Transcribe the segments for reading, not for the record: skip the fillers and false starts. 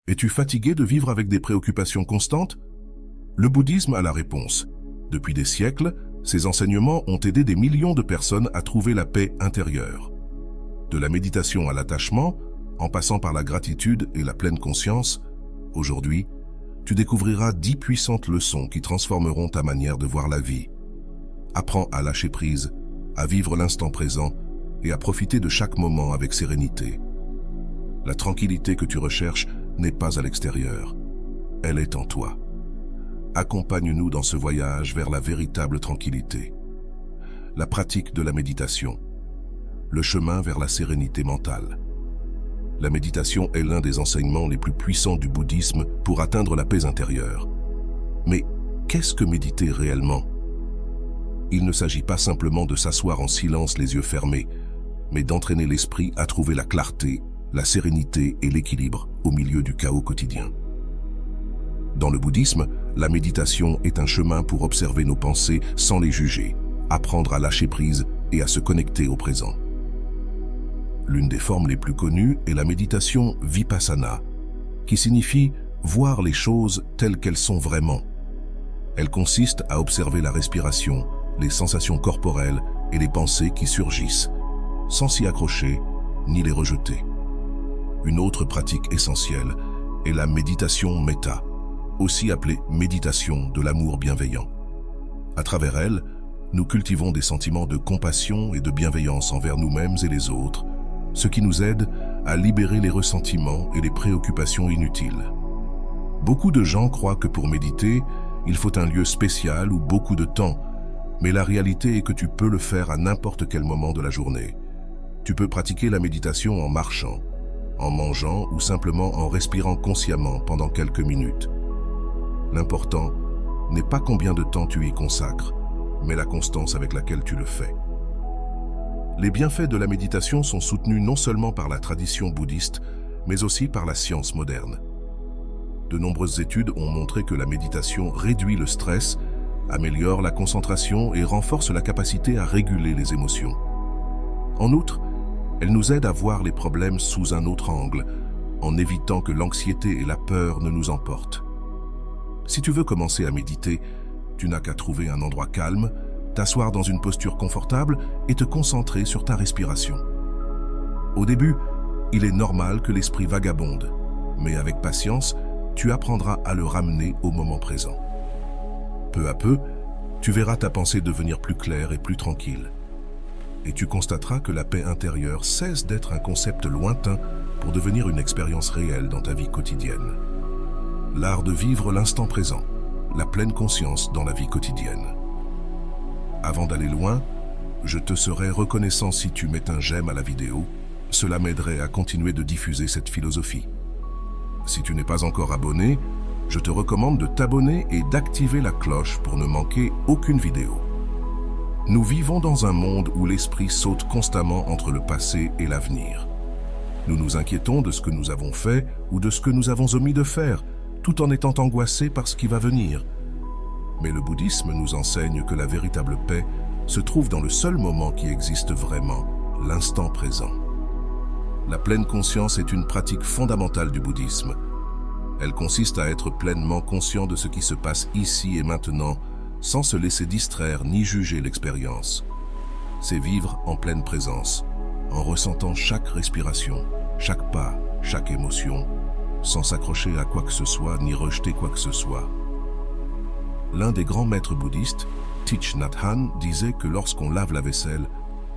Es-tu fatigué de vivre avec des préoccupations constantes? Le bouddhisme a la réponse. Depuis des siècles, ses enseignements ont aidé des millions de personnes à trouver la paix intérieure. De la méditation à l'attachement, en passant par la gratitude et la pleine conscience, aujourd'hui, tu découvriras 10 puissantes leçons qui transformeront ta manière de voir la vie. Apprends à lâcher prise, à vivre l'instant présent et à profiter de chaque moment avec sérénité. La tranquillité que tu recherches n'est pas à l'extérieur, elle est en toi. Accompagne-nous dans ce voyage vers la véritable tranquillité. La pratique de la méditation, le chemin vers la sérénité mentale. La méditation est l'un des enseignements les plus puissants du bouddhisme pour atteindre la paix intérieure. Mais qu'est-ce que méditer réellement? Il ne s'agit pas simplement de s'asseoir en silence les yeux fermés, mais d'entraîner l'esprit à trouver la clarté, la sérénité et l'équilibre au milieu du chaos quotidien. Dans le bouddhisme, la méditation est un chemin pour observer nos pensées sans les juger, apprendre à lâcher prise et à se connecter au présent. L'une des formes les plus connues est la méditation vipassana, qui signifie voir les choses telles qu'elles sont vraiment. Elle consiste à observer la respiration, les sensations corporelles et les pensées qui surgissent, sans s'y accrocher ni les rejeter. Une autre pratique essentielle est la méditation méta, aussi appelée méditation de l'amour bienveillant. À travers elle, nous cultivons des sentiments de compassion et de bienveillance envers nous-mêmes et les autres, ce qui nous aide à libérer les ressentiments et les préoccupations inutiles. Beaucoup de gens croient que pour méditer, il faut un lieu spécial ou beaucoup de temps, mais la réalité est que tu peux le faire à n'importe quel moment de la journée. Tu peux pratiquer la méditation en marchant, en mangeant ou simplement en respirant consciemment pendant quelques minutes. L'important n'est pas combien de temps tu y consacres, mais la constance avec laquelle tu le fais. Les bienfaits de la méditation sont soutenus non seulement par la tradition bouddhiste, mais aussi par la science moderne. De nombreuses études ont montré que la méditation réduit le stress, améliore la concentration et renforce la capacité à réguler les émotions. En outre, elle nous aide à voir les problèmes sous un autre angle, en évitant que l'anxiété et la peur ne nous emportent. Si tu veux commencer à méditer, tu n'as qu'à trouver un endroit calme, t'asseoir dans une posture confortable et te concentrer sur ta respiration. Au début, il est normal que l'esprit vagabonde, mais avec patience, tu apprendras à le ramener au moment présent. Peu à peu, tu verras ta pensée devenir plus claire et plus tranquille. Et tu constateras que la paix intérieure cesse d'être un concept lointain pour devenir une expérience réelle dans ta vie quotidienne. L'art de vivre l'instant présent, la pleine conscience dans la vie quotidienne. Avant d'aller loin, je te serais reconnaissant si tu mets un j'aime à la vidéo, cela m'aiderait à continuer de diffuser cette philosophie. Si tu n'es pas encore abonné, je te recommande de t'abonner et d'activer la cloche pour ne manquer aucune vidéo. Nous vivons dans un monde où l'esprit saute constamment entre le passé et l'avenir. Nous nous inquiétons de ce que nous avons fait ou de ce que nous avons omis de faire, tout en étant angoissés par ce qui va venir. Mais le bouddhisme nous enseigne que la véritable paix se trouve dans le seul moment qui existe vraiment, l'instant présent. La pleine conscience est une pratique fondamentale du bouddhisme. Elle consiste à être pleinement conscient de ce qui se passe ici et maintenant, sans se laisser distraire ni juger l'expérience. C'est vivre en pleine présence, en ressentant chaque respiration, chaque pas, chaque émotion, sans s'accrocher à quoi que ce soit ni rejeter quoi que ce soit. L'un des grands maîtres bouddhistes, Thich Nhat Hanh, disait que lorsqu'on lave la vaisselle,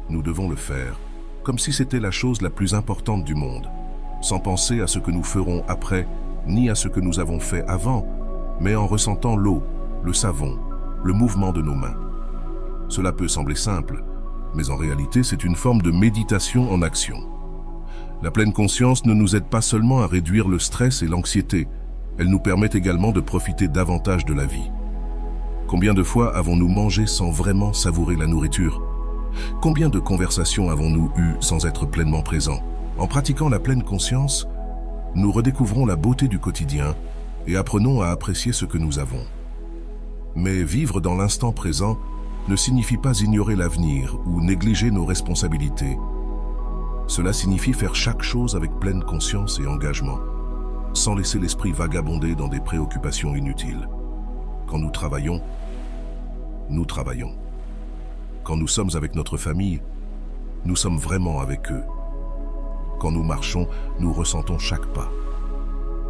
nous devons le faire, comme si c'était la chose la plus importante du monde, sans penser à ce que nous ferons après, ni à ce que nous avons fait avant, mais en ressentant l'eau, le savon, le mouvement de nos mains. Cela peut sembler simple, mais en réalité c'est une forme de méditation en action. La pleine conscience ne nous aide pas seulement à réduire le stress et l'anxiété, elle nous permet également de profiter davantage de la vie. Combien de fois avons-nous mangé sans vraiment savourer la nourriture? Combien de conversations avons-nous eues sans être pleinement présents? En pratiquant la pleine conscience, nous redécouvrons la beauté du quotidien et apprenons à apprécier ce que nous avons. Mais vivre dans l'instant présent ne signifie pas ignorer l'avenir ou négliger nos responsabilités. Cela signifie faire chaque chose avec pleine conscience et engagement, sans laisser l'esprit vagabonder dans des préoccupations inutiles. Quand nous travaillons, nous travaillons. Quand nous sommes avec notre famille, nous sommes vraiment avec eux. Quand nous marchons, nous ressentons chaque pas.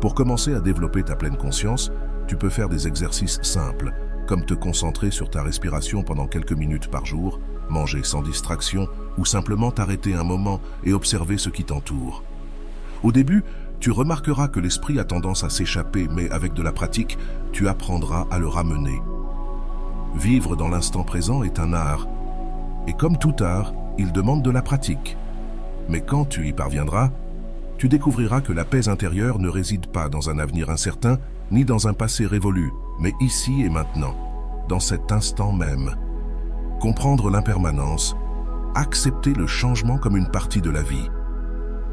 Pour commencer à développer ta pleine conscience, tu peux faire des exercices simples, comme te concentrer sur ta respiration pendant quelques minutes par jour, manger sans distraction ou simplement t'arrêter un moment et observer ce qui t'entoure. Au début, tu remarqueras que l'esprit a tendance à s'échapper, mais avec de la pratique, tu apprendras à le ramener. Vivre dans l'instant présent est un art, et comme tout art, il demande de la pratique. Mais quand tu y parviendras, tu découvriras que la paix intérieure ne réside pas dans un avenir incertain, ni dans un passé révolu, mais ici et maintenant, dans cet instant même. Comprendre l'impermanence, accepter le changement comme une partie de la vie.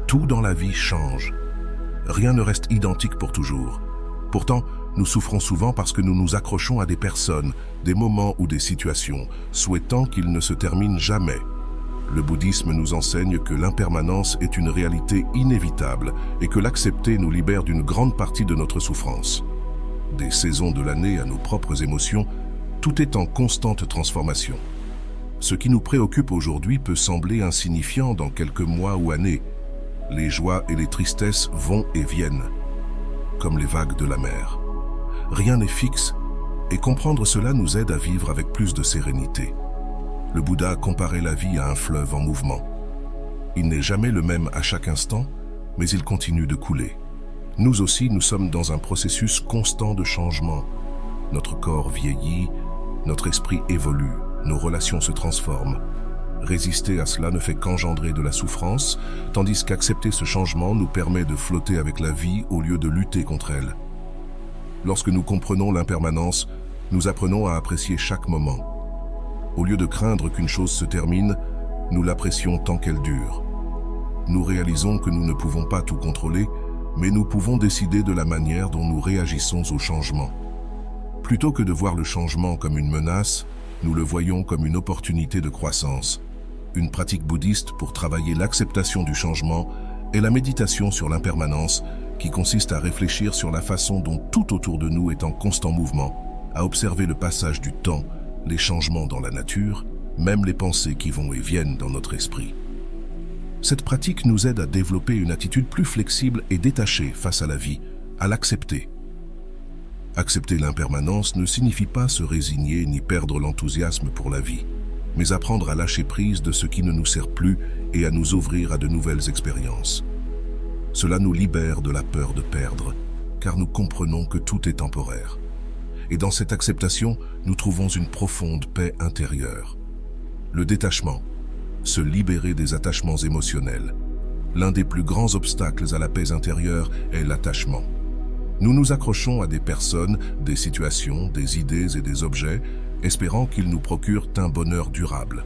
Tout dans la vie change. Rien ne reste identique pour toujours. Pourtant, nous souffrons souvent parce que nous nous accrochons à des personnes, des moments ou des situations, souhaitant qu'ils ne se terminent jamais. Le bouddhisme nous enseigne que l'impermanence est une réalité inévitable et que l'accepter nous libère d'une grande partie de notre souffrance. Des saisons de l'année à nos propres émotions, tout est en constante transformation. Ce qui nous préoccupe aujourd'hui peut sembler insignifiant dans quelques mois ou années. Les joies et les tristesses vont et viennent, comme les vagues de la mer. Rien n'est fixe, et comprendre cela nous aide à vivre avec plus de sérénité. Le Bouddha comparait la vie à un fleuve en mouvement. Il n'est jamais le même à chaque instant, mais il continue de couler. Nous aussi, nous sommes dans un processus constant de changement. Notre corps vieillit, notre esprit évolue, nos relations se transforment. Résister à cela ne fait qu'engendrer de la souffrance, tandis qu'accepter ce changement nous permet de flotter avec la vie au lieu de lutter contre elle. Lorsque nous comprenons l'impermanence, nous apprenons à apprécier chaque moment. Au lieu de craindre qu'une chose se termine, nous l'apprécions tant qu'elle dure. Nous réalisons que nous ne pouvons pas tout contrôler, mais nous pouvons décider de la manière dont nous réagissons au changement. Plutôt que de voir le changement comme une menace, nous le voyons comme une opportunité de croissance. Une pratique bouddhiste pour travailler l'acceptation du changement est la méditation sur l'impermanence, qui consiste à réfléchir sur la façon dont tout autour de nous est en constant mouvement, à observer le passage du temps, les changements dans la nature, même les pensées qui vont et viennent dans notre esprit. Cette pratique nous aide à développer une attitude plus flexible et détachée face à la vie, à l'accepter. Accepter l'impermanence ne signifie pas se résigner ni perdre l'enthousiasme pour la vie, mais apprendre à lâcher prise de ce qui ne nous sert plus et à nous ouvrir à de nouvelles expériences. Cela nous libère de la peur de perdre, car nous comprenons que tout est temporaire. Et dans cette acceptation, nous trouvons une profonde paix intérieure. Le détachement, se libérer des attachements émotionnels. L'un des plus grands obstacles à la paix intérieure est l'attachement. Nous nous accrochons à des personnes, des situations, des idées et des objets, espérant qu'ils nous procurent un bonheur durable.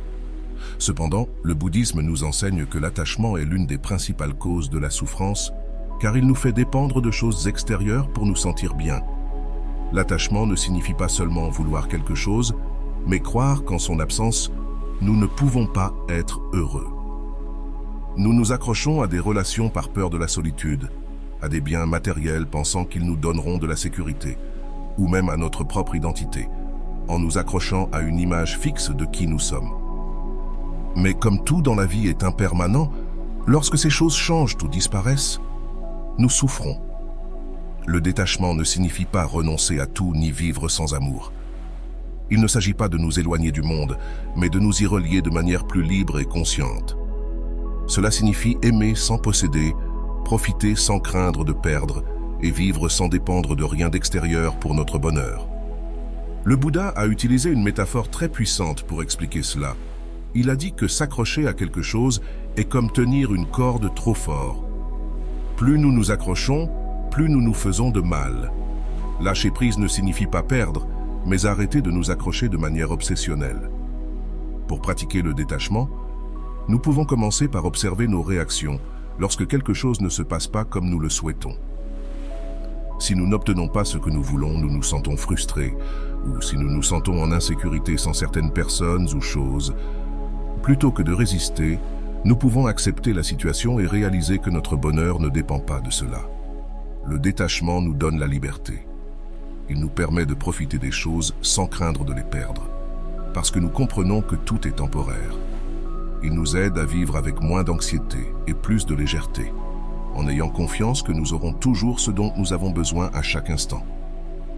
Cependant, le bouddhisme nous enseigne que l'attachement est l'une des principales causes de la souffrance, car il nous fait dépendre de choses extérieures pour nous sentir bien. L'attachement ne signifie pas seulement vouloir quelque chose, mais croire qu'en son absence, nous ne pouvons pas être heureux. Nous nous accrochons à des relations par peur de la solitude, à des biens matériels pensant qu'ils nous donneront de la sécurité, ou même à notre propre identité, en nous accrochant à une image fixe de qui nous sommes. Mais comme tout dans la vie est impermanent, lorsque ces choses changent ou disparaissent, nous souffrons. Le détachement ne signifie pas renoncer à tout ni vivre sans amour. Il ne s'agit pas de nous éloigner du monde, mais de nous y relier de manière plus libre et consciente. Cela signifie aimer sans posséder, profiter sans craindre de perdre et vivre sans dépendre de rien d'extérieur pour notre bonheur. Le Bouddha a utilisé une métaphore très puissante pour expliquer cela. Il a dit que s'accrocher à quelque chose est comme tenir une corde trop fort. Plus nous nous accrochons, plus nous nous faisons de mal. Lâcher prise ne signifie pas perdre, mais arrêter de nous accrocher de manière obsessionnelle. Pour pratiquer le détachement, nous pouvons commencer par observer nos réactions lorsque quelque chose ne se passe pas comme nous le souhaitons. Si nous n'obtenons pas ce que nous voulons, nous nous sentons frustrés, ou si nous nous sentons en insécurité sans certaines personnes ou choses, plutôt que de résister, nous pouvons accepter la situation et réaliser que notre bonheur ne dépend pas de cela. Le détachement nous donne la liberté. Il nous permet de profiter des choses sans craindre de les perdre, parce que nous comprenons que tout est temporaire. Il nous aide à vivre avec moins d'anxiété et plus de légèreté, en ayant confiance que nous aurons toujours ce dont nous avons besoin à chaque instant.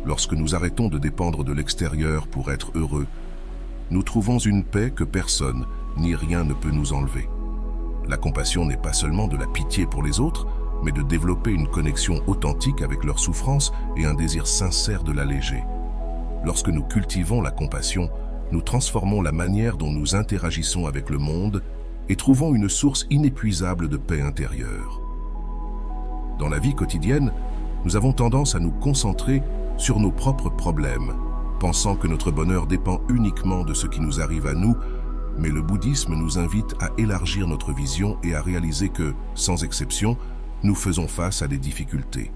Lorsque nous arrêtons de dépendre de l'extérieur pour être heureux, nous trouvons une paix que personne ni rien ne peut nous enlever. La compassion n'est pas seulement de la pitié pour les autres, mais de développer une connexion authentique avec leur souffrance et un désir sincère de l'alléger. Lorsque nous cultivons la compassion, nous transformons la manière dont nous interagissons avec le monde et trouvons une source inépuisable de paix intérieure. Dans la vie quotidienne, nous avons tendance à nous concentrer sur nos propres problèmes, pensant que notre bonheur dépend uniquement de ce qui nous arrive à nous, mais le bouddhisme nous invite à élargir notre vision et à réaliser que, sans exception, nous faisons face à des difficultés.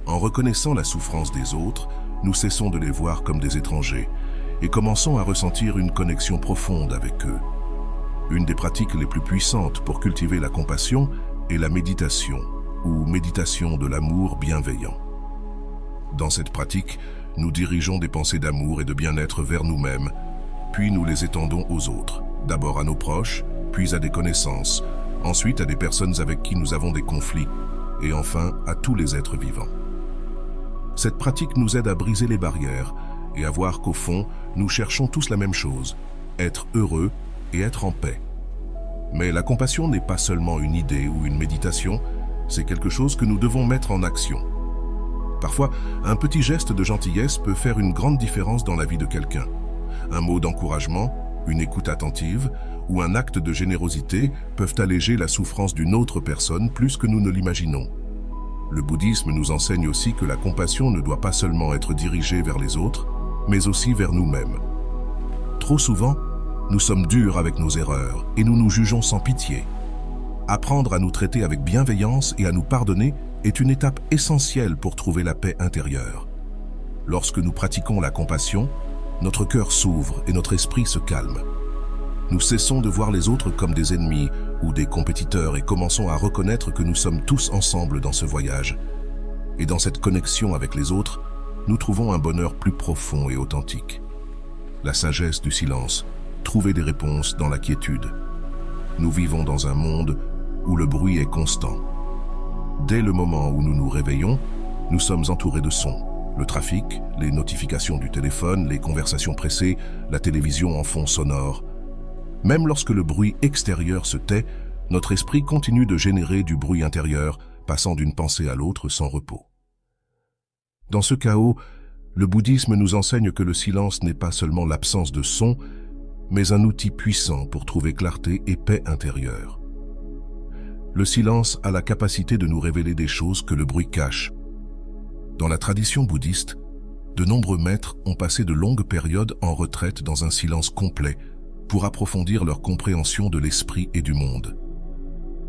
En reconnaissant la souffrance des autres, nous cessons de les voir comme des étrangers et commençons à ressentir une connexion profonde avec eux. Une des pratiques les plus puissantes pour cultiver la compassion est la méditation, ou méditation de l'amour bienveillant. Dans cette pratique, nous dirigeons des pensées d'amour et de bien-être vers nous-mêmes, puis nous les étendons aux autres, d'abord à nos proches, puis à des connaissances, ensuite à des personnes avec qui nous avons des conflits, et enfin à tous les êtres vivants. Cette pratique nous aide à briser les barrières et à voir qu'au fond, nous cherchons tous la même chose, être heureux et être en paix. Mais la compassion n'est pas seulement une idée ou une méditation, c'est quelque chose que nous devons mettre en action. Parfois, un petit geste de gentillesse peut faire une grande différence dans la vie de quelqu'un. Un mot d'encouragement, une écoute attentive ou un acte de générosité peuvent alléger la souffrance d'une autre personne plus que nous ne l'imaginons. Le bouddhisme nous enseigne aussi que la compassion ne doit pas seulement être dirigée vers les autres, mais aussi vers nous-mêmes. Trop souvent, nous sommes durs avec nos erreurs et nous nous jugeons sans pitié. Apprendre à nous traiter avec bienveillance et à nous pardonner est une étape essentielle pour trouver la paix intérieure. Lorsque nous pratiquons la compassion, notre cœur s'ouvre et notre esprit se calme. Nous cessons de voir les autres comme des ennemis ou des compétiteurs et commençons à reconnaître que nous sommes tous ensemble dans ce voyage. Et dans cette connexion avec les autres, nous trouvons un bonheur plus profond et authentique. La sagesse du silence, trouver des réponses dans la quiétude. Nous vivons dans un monde où le bruit est constant. Dès le moment où nous nous réveillons, nous sommes entourés de sons. Le trafic, les notifications du téléphone, les conversations pressées, la télévision en fond sonore. Même lorsque le bruit extérieur se tait, notre esprit continue de générer du bruit intérieur, passant d'une pensée à l'autre sans repos. Dans ce chaos, le bouddhisme nous enseigne que le silence n'est pas seulement l'absence de son, mais un outil puissant pour trouver clarté et paix intérieure. Le silence a la capacité de nous révéler des choses que le bruit cache. Dans la tradition bouddhiste, de nombreux maîtres ont passé de longues périodes en retraite dans un silence complet pour approfondir leur compréhension de l'esprit et du monde.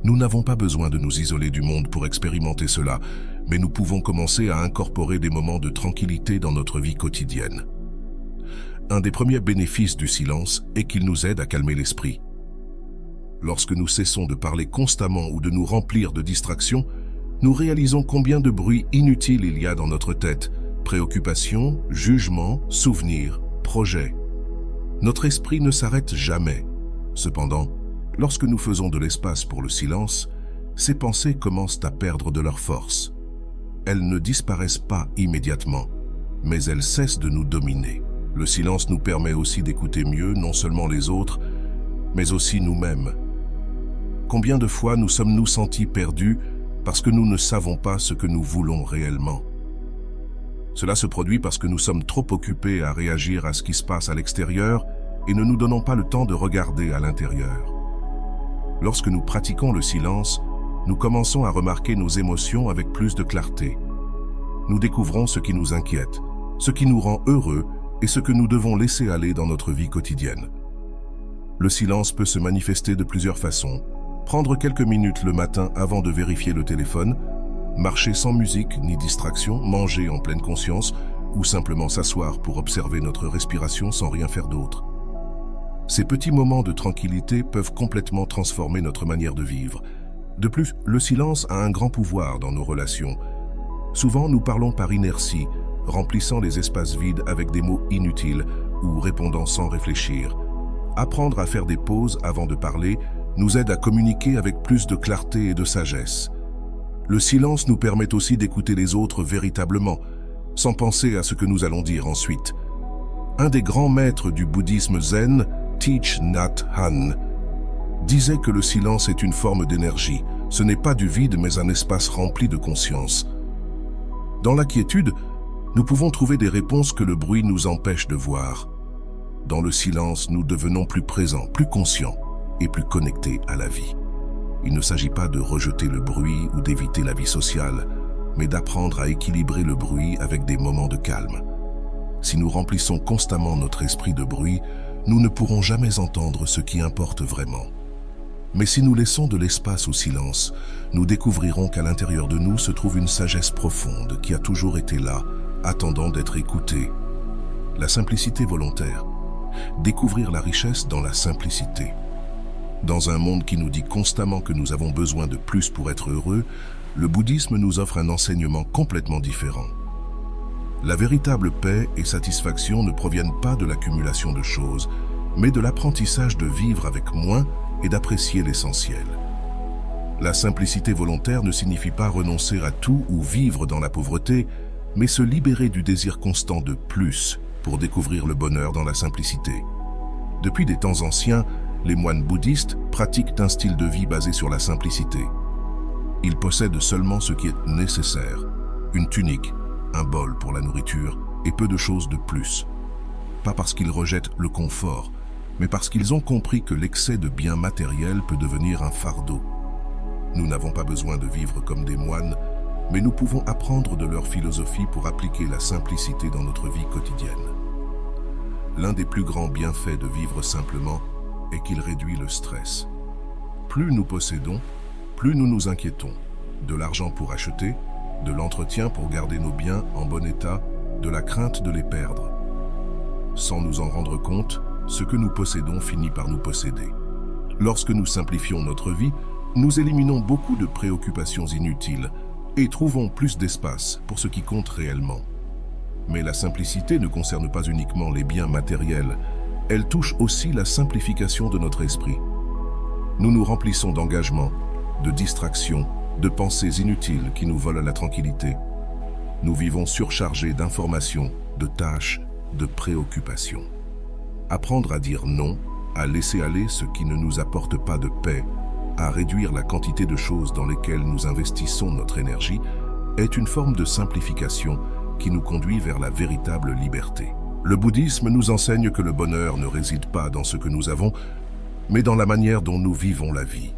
Nous n'avons pas besoin de nous isoler du monde pour expérimenter cela, mais nous pouvons commencer à incorporer des moments de tranquillité dans notre vie quotidienne. Un des premiers bénéfices du silence est qu'il nous aide à calmer l'esprit. Lorsque nous cessons de parler constamment ou de nous remplir de distractions, nous réalisons combien de bruit inutile il y a dans notre tête, préoccupations, jugements, souvenirs, projets. Notre esprit ne s'arrête jamais. Cependant, lorsque nous faisons de l'espace pour le silence, ces pensées commencent à perdre de leur force. Elles ne disparaissent pas immédiatement, mais elles cessent de nous dominer. Le silence nous permet aussi d'écouter mieux non seulement les autres, mais aussi nous-mêmes. Combien de fois nous sommes-nous sentis perdus parce que nous ne savons pas ce que nous voulons réellement? Cela se produit parce que nous sommes trop occupés à réagir à ce qui se passe à l'extérieur et ne nous donnons pas le temps de regarder à l'intérieur. Lorsque nous pratiquons le silence, nous commençons à remarquer nos émotions avec plus de clarté. Nous découvrons ce qui nous inquiète, ce qui nous rend heureux et ce que nous devons laisser aller dans notre vie quotidienne. Le silence peut se manifester de plusieurs façons. Prendre quelques minutes le matin avant de vérifier le téléphone, marcher sans musique ni distraction, manger en pleine conscience ou simplement s'asseoir pour observer notre respiration sans rien faire d'autre. Ces petits moments de tranquillité peuvent complètement transformer notre manière de vivre. De plus, le silence a un grand pouvoir dans nos relations, Souvent, nous parlons par inertie, remplissant les espaces vides avec des mots inutiles ou répondant sans réfléchir. Apprendre à faire des pauses avant de parler nous aide à communiquer avec plus de clarté et de sagesse. Le silence nous permet aussi d'écouter les autres véritablement, sans penser à ce que nous allons dire ensuite. Un des grands maîtres du bouddhisme zen, Thich Nhat Hanh, disait que le silence est une forme d'énergie. Ce n'est pas du vide, mais un espace rempli de conscience. Dans la quiétude, nous pouvons trouver des réponses que le bruit nous empêche de voir. Dans le silence, nous devenons plus présents, plus conscients et plus connectés à la vie. Il ne s'agit pas de rejeter le bruit ou d'éviter la vie sociale, mais d'apprendre à équilibrer le bruit avec des moments de calme. Si nous remplissons constamment notre esprit de bruit, nous ne pourrons jamais entendre ce qui importe vraiment. Mais si nous laissons de l'espace au silence, nous découvrirons qu'à l'intérieur de nous se trouve une sagesse profonde qui a toujours été là, attendant d'être écoutée. La simplicité volontaire. Découvrir la richesse dans la simplicité. Dans un monde qui nous dit constamment que nous avons besoin de plus pour être heureux, le bouddhisme nous offre un enseignement complètement différent. La véritable paix et satisfaction ne proviennent pas de l'accumulation de choses, mais de l'apprentissage de vivre avec moins et d'apprécier l'essentiel. La simplicité volontaire ne signifie pas renoncer à tout ou vivre dans la pauvreté, mais se libérer du désir constant de plus pour découvrir le bonheur dans la simplicité. Depuis des temps anciens, les moines bouddhistes pratiquent un style de vie basé sur la simplicité. Ils possèdent seulement ce qui est nécessaire, une tunique, un bol pour la nourriture et peu de choses de plus. Pas parce qu'ils rejettent le confort, mais parce qu'ils ont compris que l'excès de biens matériels peut devenir un fardeau. Nous n'avons pas besoin de vivre comme des moines, mais nous pouvons apprendre de leur philosophie pour appliquer la simplicité dans notre vie quotidienne. L'un des plus grands bienfaits de vivre simplement est qu'il réduit le stress. Plus nous possédons, plus nous nous inquiétons. De l'argent pour acheter, de l'entretien pour garder nos biens en bon état, de la crainte de les perdre. Sans nous en rendre compte, ce que nous possédons finit par nous posséder. Lorsque nous simplifions notre vie, nous éliminons beaucoup de préoccupations inutiles et trouvons plus d'espace pour ce qui compte réellement. Mais la simplicité ne concerne pas uniquement les biens matériels, elle touche aussi la simplification de notre esprit. Nous nous remplissons d'engagement, de distractions, de pensées inutiles qui nous volent la tranquillité. Nous vivons surchargés d'informations, de tâches, de préoccupations. Apprendre à dire non, à laisser aller ce qui ne nous apporte pas de paix, à réduire la quantité de choses dans lesquelles nous investissons notre énergie, est une forme de simplification qui nous conduit vers la véritable liberté. Le bouddhisme nous enseigne que le bonheur ne réside pas dans ce que nous avons, mais dans la manière dont nous vivons la vie.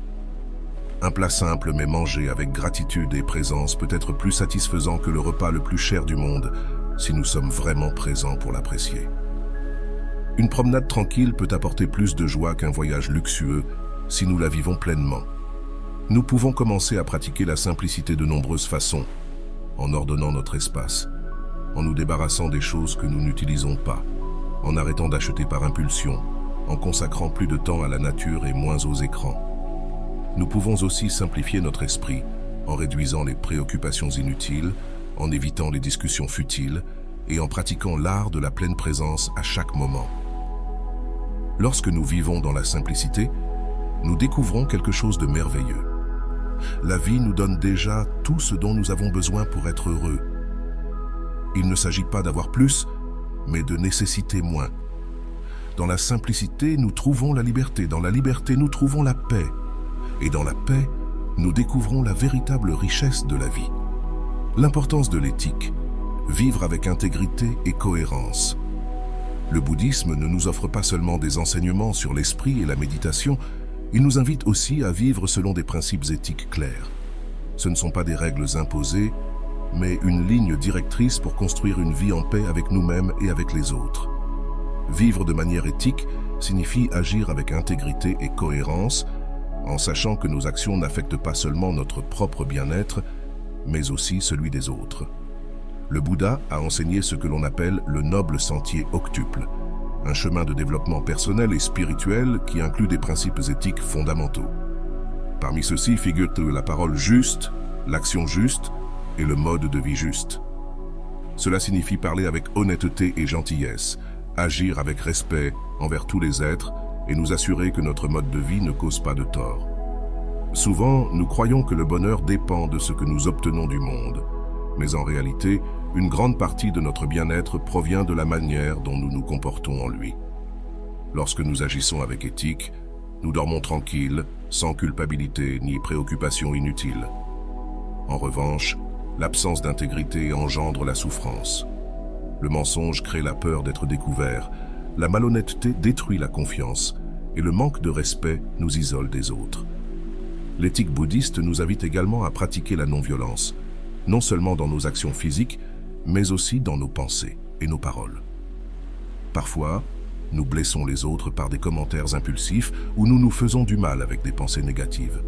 Un plat simple mais mangé avec gratitude et présence peut être plus satisfaisant que le repas le plus cher du monde si nous sommes vraiment présents pour l'apprécier. Une promenade tranquille peut apporter plus de joie qu'un voyage luxueux si nous la vivons pleinement. Nous pouvons commencer à pratiquer la simplicité de nombreuses façons, en ordonnant notre espace, en nous débarrassant des choses que nous n'utilisons pas, en arrêtant d'acheter par impulsion, en consacrant plus de temps à la nature et moins aux écrans. Nous pouvons aussi simplifier notre esprit en réduisant les préoccupations inutiles, en évitant les discussions futiles et en pratiquant l'art de la pleine présence à chaque moment. Lorsque nous vivons dans la simplicité, nous découvrons quelque chose de merveilleux. La vie nous donne déjà tout ce dont nous avons besoin pour être heureux. Il ne s'agit pas d'avoir plus, mais de nécessiter moins. Dans la simplicité, nous trouvons la liberté. Dans la liberté, nous trouvons la paix. Et dans la paix, nous découvrons la véritable richesse de la vie. L'importance de l'éthique, vivre avec intégrité et cohérence. Le bouddhisme ne nous offre pas seulement des enseignements sur l'esprit et la méditation, il nous invite aussi à vivre selon des principes éthiques clairs. Ce ne sont pas des règles imposées, mais une ligne directrice pour construire une vie en paix avec nous-mêmes et avec les autres. Vivre de manière éthique signifie agir avec intégrité et cohérence, en sachant que nos actions n'affectent pas seulement notre propre bien-être, mais aussi celui des autres. Le Bouddha a enseigné ce que l'on appelle le noble sentier octuple, un chemin de développement personnel et spirituel qui inclut des principes éthiques fondamentaux. Parmi ceux-ci figurent la parole juste, l'action juste, et le mode de vie juste. Cela signifie parler avec honnêteté et gentillesse, agir avec respect envers tous les êtres et nous assurer que notre mode de vie ne cause pas de tort. Souvent, nous croyons que le bonheur dépend de ce que nous obtenons du monde, mais en réalité, une grande partie de notre bien-être provient de la manière dont nous nous comportons en lui. Lorsque nous agissons avec éthique, nous dormons tranquilles, sans culpabilité ni préoccupation inutile. En revanche, l'absence d'intégrité engendre la souffrance. Le mensonge crée la peur d'être découvert, la malhonnêteté détruit la confiance et le manque de respect nous isole des autres. L'éthique bouddhiste nous invite également à pratiquer la non-violence, non seulement dans nos actions physiques, mais aussi dans nos pensées et nos paroles. Parfois, nous blessons les autres par des commentaires impulsifs ou nous nous faisons du mal avec des pensées négatives.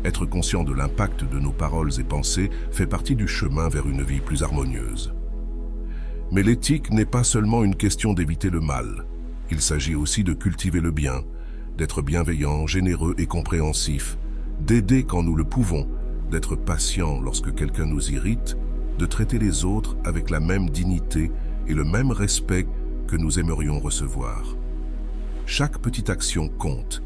Être conscient de l'impact de nos paroles et pensées fait partie du chemin vers une vie plus harmonieuse. Mais l'éthique n'est pas seulement une question d'éviter le mal. Il s'agit aussi de cultiver le bien, d'être bienveillant, généreux et compréhensif, d'aider quand nous le pouvons, d'être patient lorsque quelqu'un nous irrite, de traiter les autres avec la même dignité et le même respect que nous aimerions recevoir. Chaque petite action compte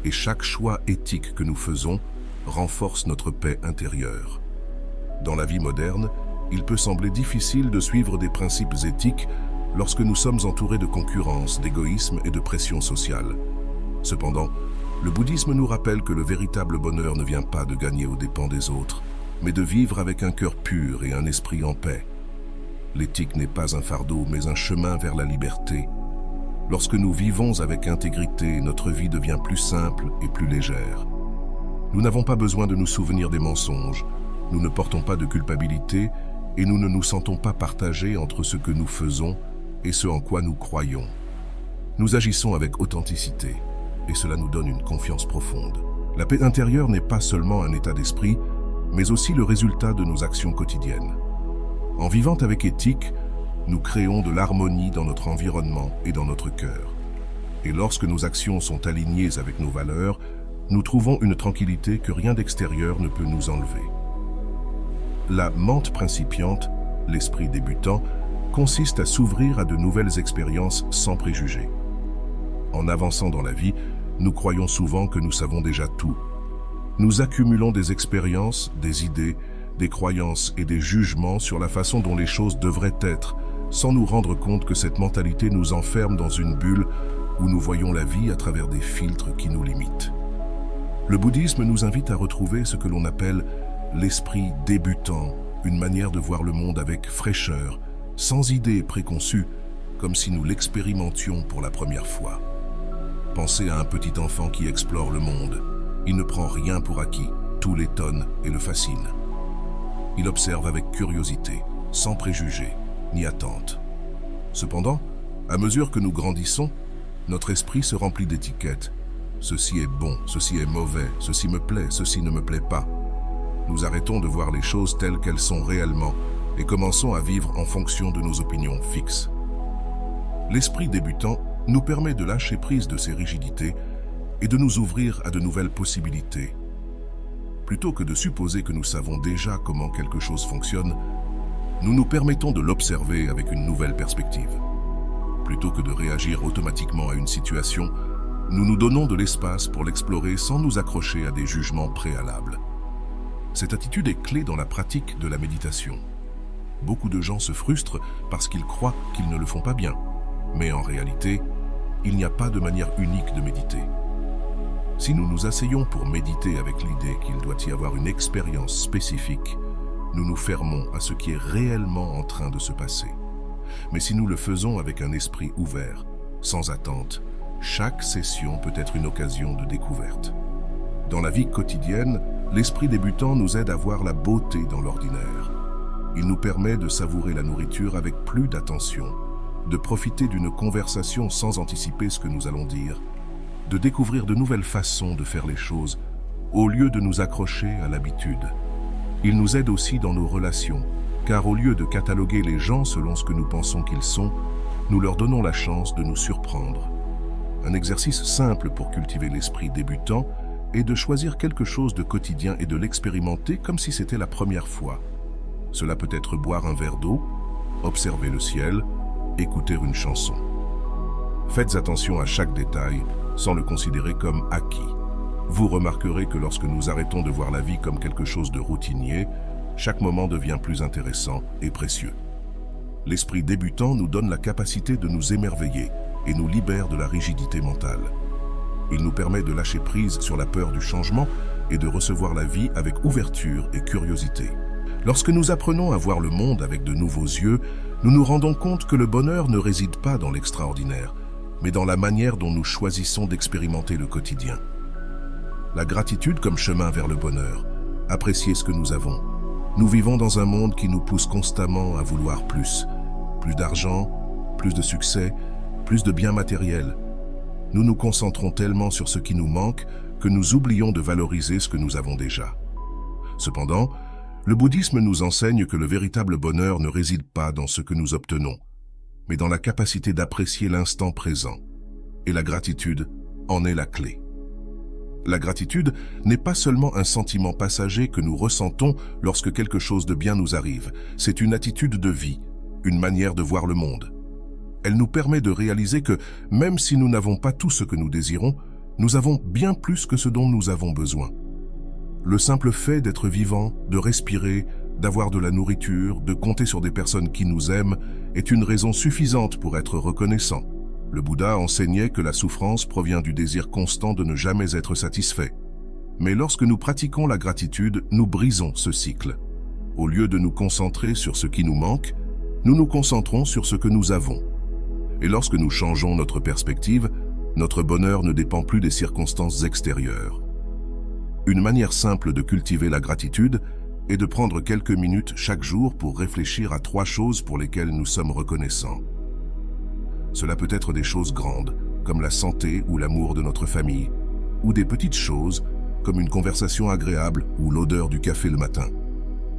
et chaque choix éthique que nous faisons renforce notre paix intérieure. Dans la vie moderne, il peut sembler difficile de suivre des principes éthiques lorsque nous sommes entourés de concurrence, d'égoïsme et de pression sociale. Cependant, le bouddhisme nous rappelle que le véritable bonheur ne vient pas de gagner aux dépens des autres, mais de vivre avec un cœur pur et un esprit en paix. L'éthique n'est pas un fardeau, mais un chemin vers la liberté. Lorsque nous vivons avec intégrité, notre vie devient plus simple et plus légère. Nous n'avons pas besoin de nous souvenir des mensonges, nous ne portons pas de culpabilité et nous ne nous sentons pas partagés entre ce que nous faisons et ce en quoi nous croyons. Nous agissons avec authenticité et cela nous donne une confiance profonde. La paix intérieure n'est pas seulement un état d'esprit, mais aussi le résultat de nos actions quotidiennes. En vivant avec éthique, nous créons de l'harmonie dans notre environnement et dans notre cœur. Et lorsque nos actions sont alignées avec nos valeurs, nous trouvons une tranquillité que rien d'extérieur ne peut nous enlever. La mente principiante, l'esprit débutant, consiste à s'ouvrir à de nouvelles expériences sans préjugés. En avançant dans la vie, nous croyons souvent que nous savons déjà tout. Nous accumulons des expériences, des idées, des croyances et des jugements sur la façon dont les choses devraient être, sans nous rendre compte que cette mentalité nous enferme dans une bulle où nous voyons la vie à travers des filtres qui nous limitent. Le bouddhisme nous invite à retrouver ce que l'on appelle l'esprit débutant, une manière de voir le monde avec fraîcheur, sans idées préconçues, comme si nous l'expérimentions pour la première fois. Pensez à un petit enfant qui explore le monde. Il ne prend rien pour acquis, tout l'étonne et le fascine. Il observe avec curiosité, sans préjugés, ni attente. Cependant, à mesure que nous grandissons, notre esprit se remplit d'étiquettes. Ceci est bon, ceci est mauvais, ceci me plaît, ceci ne me plaît pas. Nous arrêtons de voir les choses telles qu'elles sont réellement et commençons à vivre en fonction de nos opinions fixes. L'esprit débutant nous permet de lâcher prise de ces rigidités et de nous ouvrir à de nouvelles possibilités. Plutôt que de supposer que nous savons déjà comment quelque chose fonctionne, nous nous permettons de l'observer avec une nouvelle perspective. Plutôt que de réagir automatiquement à une situation, nous nous donnons de l'espace pour l'explorer sans nous accrocher à des jugements préalables. Cette attitude est clé dans la pratique de la méditation. Beaucoup de gens se frustrent parce qu'ils croient qu'ils ne le font pas bien. Mais en réalité, il n'y a pas de manière unique de méditer. Si nous nous asseyons pour méditer avec l'idée qu'il doit y avoir une expérience spécifique, nous nous fermons à ce qui est réellement en train de se passer. Mais si nous le faisons avec un esprit ouvert, sans attente, chaque session peut être une occasion de découverte. Dans la vie quotidienne, l'esprit débutant nous aide à voir la beauté dans l'ordinaire. Il nous permet de savourer la nourriture avec plus d'attention, de profiter d'une conversation sans anticiper ce que nous allons dire, de découvrir de nouvelles façons de faire les choses, au lieu de nous accrocher à l'habitude. Il nous aide aussi dans nos relations, car au lieu de cataloguer les gens selon ce que nous pensons qu'ils sont, nous leur donnons la chance de nous surprendre. Un exercice simple pour cultiver l'esprit débutant est de choisir quelque chose de quotidien et de l'expérimenter comme si c'était la première fois. Cela peut être boire un verre d'eau, observer le ciel, écouter une chanson. Faites attention à chaque détail sans le considérer comme acquis. Vous remarquerez que lorsque nous arrêtons de voir la vie comme quelque chose de routinier, chaque moment devient plus intéressant et précieux. L'esprit débutant nous donne la capacité de nous émerveiller et nous libère de la rigidité mentale. Il nous permet de lâcher prise sur la peur du changement et de recevoir la vie avec ouverture et curiosité. Lorsque nous apprenons à voir le monde avec de nouveaux yeux, nous nous rendons compte que le bonheur ne réside pas dans l'extraordinaire, mais dans la manière dont nous choisissons d'expérimenter le quotidien. La gratitude comme chemin vers le bonheur. Apprécier ce que nous avons. Nous vivons dans un monde qui nous pousse constamment à vouloir plus. Plus d'argent, plus de succès, plus de biens matériels. Nous nous concentrons tellement sur ce qui nous manque que nous oublions de valoriser ce que nous avons déjà. Cependant, le bouddhisme nous enseigne que le véritable bonheur ne réside pas dans ce que nous obtenons, mais dans la capacité d'apprécier l'instant présent. Et la gratitude en est la clé. La gratitude n'est pas seulement un sentiment passager que nous ressentons lorsque quelque chose de bien nous arrive. C'est une attitude de vie, une manière de voir le monde. Elle nous permet de réaliser que, même si nous n'avons pas tout ce que nous désirons, nous avons bien plus que ce dont nous avons besoin. Le simple fait d'être vivant, de respirer, d'avoir de la nourriture, de compter sur des personnes qui nous aiment, est une raison suffisante pour être reconnaissant. Le Bouddha enseignait que la souffrance provient du désir constant de ne jamais être satisfait. Mais lorsque nous pratiquons la gratitude, nous brisons ce cycle. Au lieu de nous concentrer sur ce qui nous manque, nous nous concentrons sur ce que nous avons. Et lorsque nous changeons notre perspective, notre bonheur ne dépend plus des circonstances extérieures. Une manière simple de cultiver la gratitude est de prendre quelques minutes chaque jour pour réfléchir à 3 choses pour lesquelles nous sommes reconnaissants. Cela peut être des choses grandes, comme la santé ou l'amour de notre famille, ou des petites choses, comme une conversation agréable ou l'odeur du café le matin.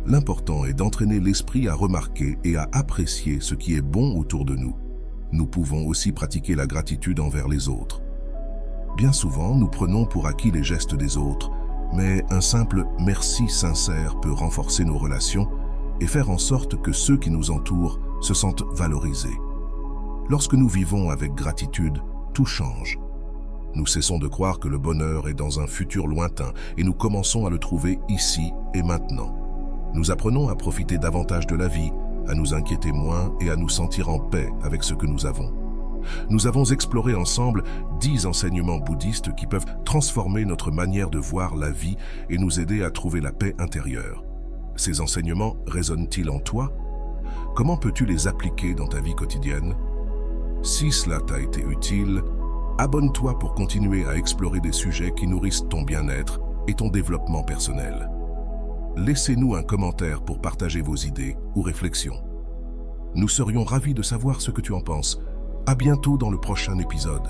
L'important est d'entraîner l'esprit à remarquer et à apprécier ce qui est bon autour de nous. Nous pouvons aussi pratiquer la gratitude envers les autres. Bien souvent, nous prenons pour acquis les gestes des autres, mais un simple « merci » sincère peut renforcer nos relations et faire en sorte que ceux qui nous entourent se sentent valorisés. Lorsque nous vivons avec gratitude, tout change. Nous cessons de croire que le bonheur est dans un futur lointain et nous commençons à le trouver ici et maintenant. Nous apprenons à profiter davantage de la vie, à nous inquiéter moins et à nous sentir en paix avec ce que nous avons. Nous avons exploré ensemble 10 enseignements bouddhistes qui peuvent transformer notre manière de voir la vie et nous aider à trouver la paix intérieure. Ces enseignements résonnent-ils en toi? Comment peux-tu les appliquer dans ta vie quotidienne? Si cela t'a été utile, abonne-toi pour continuer à explorer des sujets qui nourrissent ton bien-être et ton développement personnel. Laissez-nous un commentaire pour partager vos idées ou réflexions. Nous serions ravis de savoir ce que tu en penses. À bientôt dans le prochain épisode.